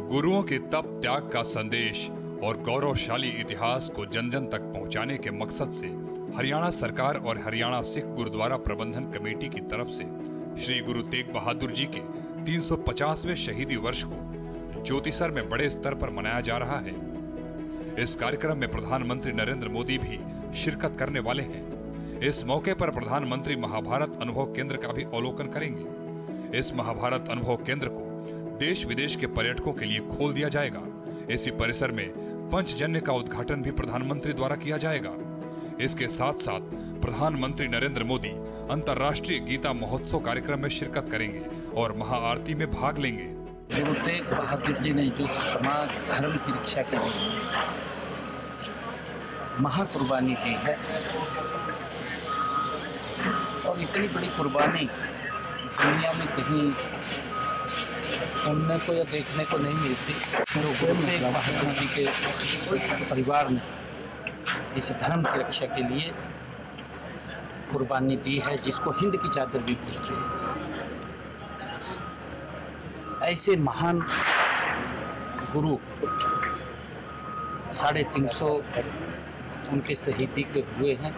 गुरुओं के तप त्याग का संदेश और गौरवशाली इतिहास को जन जन तक पहुंचाने के मकसद से हरियाणा सरकार और हरियाणा सिख गुरुद्वारा प्रबंधन कमेटी की तरफ से श्री गुरु तेग बहादुर जी के 350वें शहीदी वर्ष को ज्योतिसर में बड़े स्तर पर मनाया जा रहा है। इस कार्यक्रम में प्रधानमंत्री नरेंद्र मोदी भी शिरकत करने वाले हैं। इस मौके पर प्रधानमंत्री महाभारत अनुभव केंद्र का भी अवलोकन करेंगे। इस महाभारत अनुभव केंद्र को देश विदेश के पर्यटकों के लिए खोल दिया जाएगा। इसी परिसर में पंचजन्य का उद्घाटन भी प्रधानमंत्री द्वारा किया जाएगा। इसके साथ साथ प्रधानमंत्री नरेंद्र मोदी अंतर्राष्ट्रीय गीता महोत्सव कार्यक्रम में शिरकत करेंगे और महाआरती में भाग लेंगे। गुरु तेग बहादुर जी ने जो समाज धर्म की रक्षा के लिए महाकुर्बानी दी है और इतनी बड़ी कुर्बानी दुनिया में कहीं सुनने को या देखने को नहीं मिलती। तो गुरु तेग बहादुर जी के परिवार ने इस धर्म की रक्षा के लिए कुर्बानी दी है, जिसको हिंद की चादर भी बोलते हैं। ऐसे महान गुरु 350 उनके शहीदी के हुए हैं।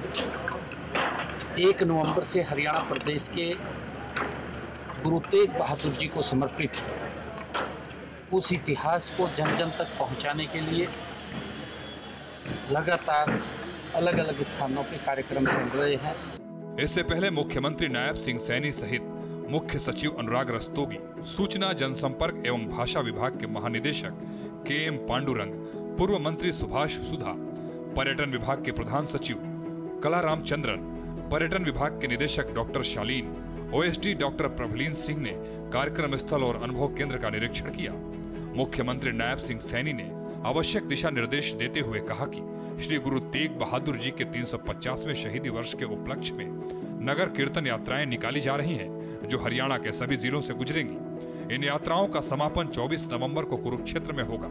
1 नवंबर से हरियाणा प्रदेश के गुरु तेग बहादुर जी को समर्पित उस इतिहास को जन जन तक पहुंचाने के लिए लगातार अलग अलग स्थानों पे कार्यक्रम चल रहे हैं। इससे पहले मुख्यमंत्री नायब सिंह सैनी सहित मुख्य सचिव अनुराग रस्तोगी, सूचना जनसंपर्क एवं भाषा विभाग के महानिदेशक के.एम. पांडुरंग, पूर्व मंत्री सुभाष सुधा, पर्यटन विभाग के प्रधान सचिव कला रामचंद्रन, पर्यटन विभाग के निदेशक डॉक्टर शालीन, ओएसडी डॉक्टर प्रभलीन सिंह ने कार्यक्रम स्थल और अनुभव केंद्र का निरीक्षण किया। मुख्यमंत्री नायब सिंह सैनी ने आवश्यक दिशा निर्देश देते हुए कहा कि श्री गुरु तेग बहादुर जी के 350वें शहीदी वर्ष के उपलक्ष्य में नगर कीर्तन यात्राएं निकाली जा रही हैं, जो हरियाणा के सभी जिलों से गुजरेंगी। इन यात्राओं का समापन 24 नवंबर को कुरुक्षेत्र में होगा।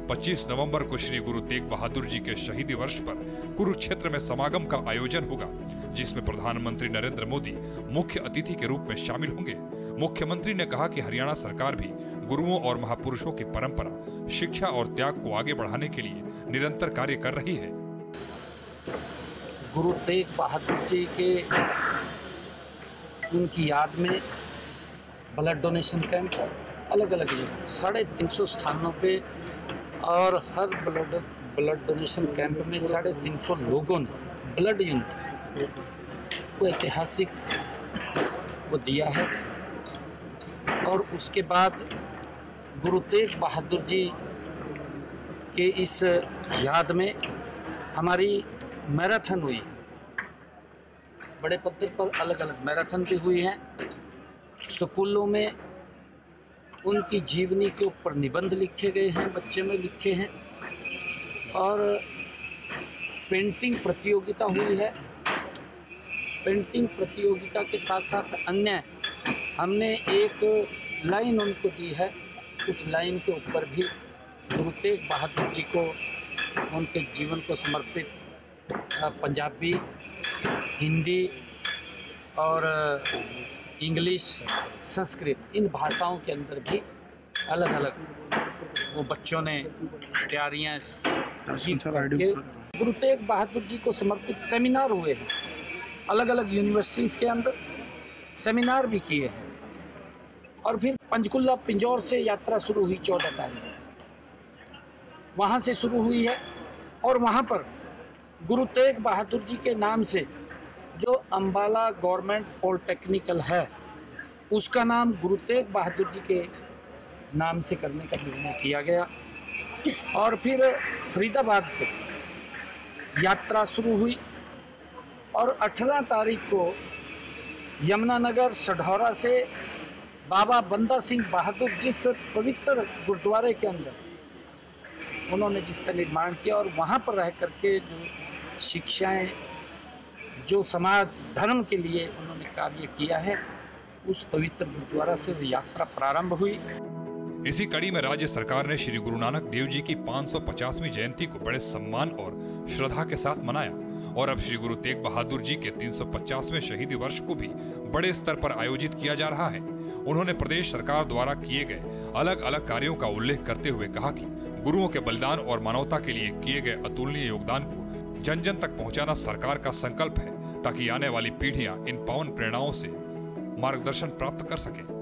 25 नवंबर को श्री गुरु तेग बहादुर जी के शहीदी वर्ष पर कुरुक्षेत्र में समागम का आयोजन होगा, जिसमें प्रधानमंत्री नरेंद्र मोदी मुख्य अतिथि के रूप में शामिल होंगे। मुख्यमंत्री ने कहा कि हरियाणा सरकार भी गुरुओं और महापुरुषों की परंपरा, शिक्षा और त्याग को आगे बढ़ाने के लिए निरंतर कार्य कर रही है। गुरु तेग बहादुर जी के उनकी याद में ब्लड डोनेशन कैंप अलग अलग जगह 350 स्थानों पे और हर ब्लड डोनेशन कैंप में 350 लोगों ने ब्लड यूनिट को ऐतिहासिक वो दिया है। और उसके बाद गुरु तेग बहादुर जी के इस याद में हमारी मैराथन हुई, बड़े पद्धति पर अलग अलग मैराथन भी हुई हैं। स्कूलों में उनकी जीवनी के ऊपर निबंध लिखे गए हैं, बच्चे में लिखे हैं। और पेंटिंग प्रतियोगिता हुई है। पेंटिंग प्रतियोगिता के साथ साथ अन्य हमने एक लाइन उनको दी है, उस लाइन के ऊपर भी गुरु तेग बहादुर जी को उनके जीवन को समर्पित पंजाबी, हिंदी और इंग्लिश, संस्कृत, इन भाषाओं के अंदर भी अलग अलग वो बच्चों ने तैयारियाँ करके गुरु तेग बहादुर जी को समर्पित सेमिनार हुए हैं। अलग अलग यूनिवर्सिटीज़ के अंदर सेमिनार भी किए हैं। और फिर पंचकुला पिंजौर से यात्रा शुरू हुई 14 तारीख, वहाँ से शुरू हुई है। और वहाँ पर गुरु तेग बहादुर जी के नाम से जो अम्बाला गवर्नमेंट पॉलिटेक्निकल है, उसका नाम गुरु तेग बहादुर जी के नाम से करने का निर्णय किया गया। और फिर फरीदाबाद से यात्रा शुरू हुई और 18 तारीख को यमुनानगर सढौरा से बाबा बंदा सिंह बहादुर जिस पवित्र गुरुद्वारे के अंदर उन्होंने जिसका निर्माण किया और वहाँ पर रह करके जो शिक्षाएं, जो समाज धर्म के लिए उन्होंने कार्य किया है, उस पवित्र गुरुद्वारा से यात्रा प्रारंभ हुई। इसी कड़ी में राज्य सरकार ने श्री गुरु नानक देव जी की 550वीं जयंती को बड़े सम्मान और श्रद्धा के साथ मनाया और अब श्री गुरु तेग बहादुर जी के 350वें शहीदी वर्ष को भी बड़े स्तर पर आयोजित किया जा रहा है। उन्होंने प्रदेश सरकार द्वारा किए गए अलग अलग कार्यों का उल्लेख करते हुए कहा कि गुरुओं के बलिदान और मानवता के लिए किए गए अतुलनीय योगदान को जन जन तक पहुंचाना सरकार का संकल्प है, ताकि आने वाली पीढ़ियां इन पावन प्रेरणाओं से मार्गदर्शन प्राप्त कर सकें।